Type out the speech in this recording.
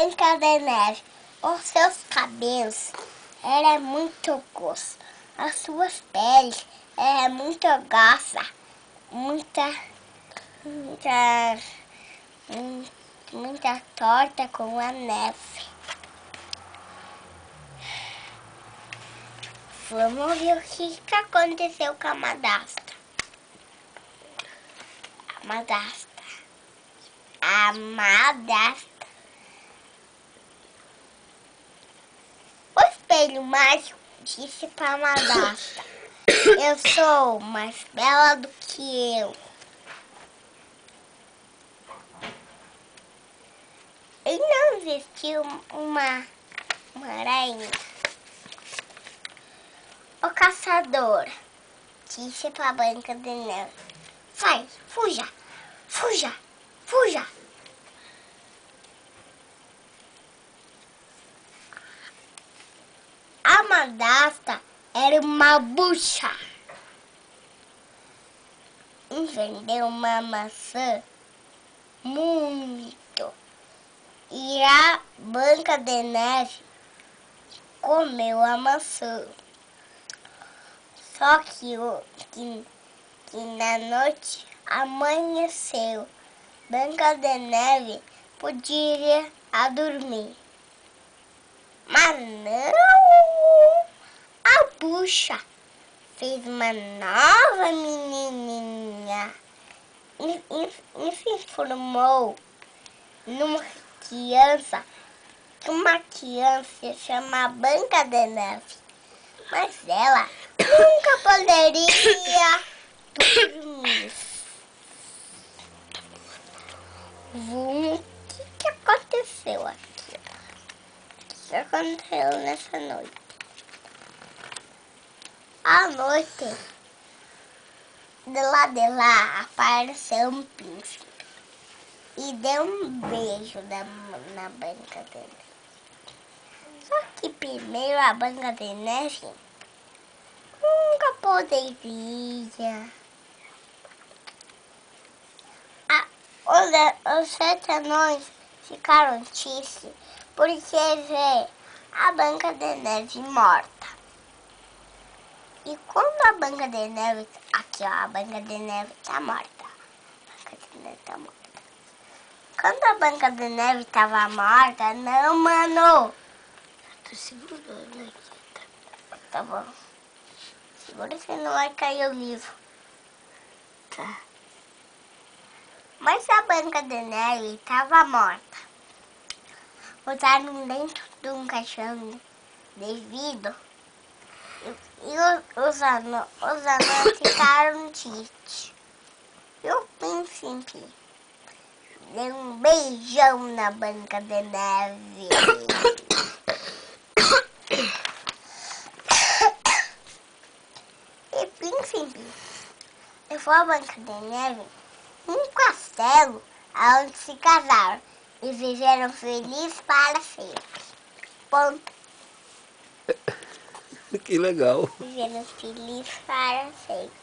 Branca de Neve, os seus cabelos eram muito grossos, as suas peles eram muito grossas, muita torta com a neve. Vamos ver o que aconteceu com a madrasta. A madrasta. O espelho mágico disse para a madrasta: eu sou mais bela do que eu. Ele não vestiu uma aranha. O caçador disse para a Branca de Neve: vai, fuja, fuja, fuja. A madrasta era uma bruxa. Vendeu uma maçã muito. E a Branca de Neve comeu a maçã. Só que na noite amanheceu. Branca de Neve podia dormir. Mas não! A bruxa fez uma nova menininha e se informou numa criança, uma criança chama Branca de Neve. Mas ela nunca poderia dormir. O que aconteceu aqui? O que aconteceu nessa noite? À noite, de lá apareceu um príncipe e deu um beijo na Branca de Neve. Só que primeiro a Branca de Neve nunca poderia. Os 7 anões ficaram tristes porque vê a Branca de Neve morta. E quando a Branca de Neve... Aqui, ó, a Branca de Neve tá morta. A Branca de Neve tá morta. Quando a Branca de Neve tava morta, não, mano. Tô segurando aqui. Tá bom. Segura, senão vai cair o livro. Tá. Mas a Branca de Neve tava morta. Botaram dentro de um caixão de vidro. E os anões ficaram tristes. E o príncipe deu um beijão na Branca de Neve. E o príncipe levou a Branca de Neve num castelo onde se casaram e viveram felizes para sempre. Ponto. Que legal. Viveram felizes para sempre.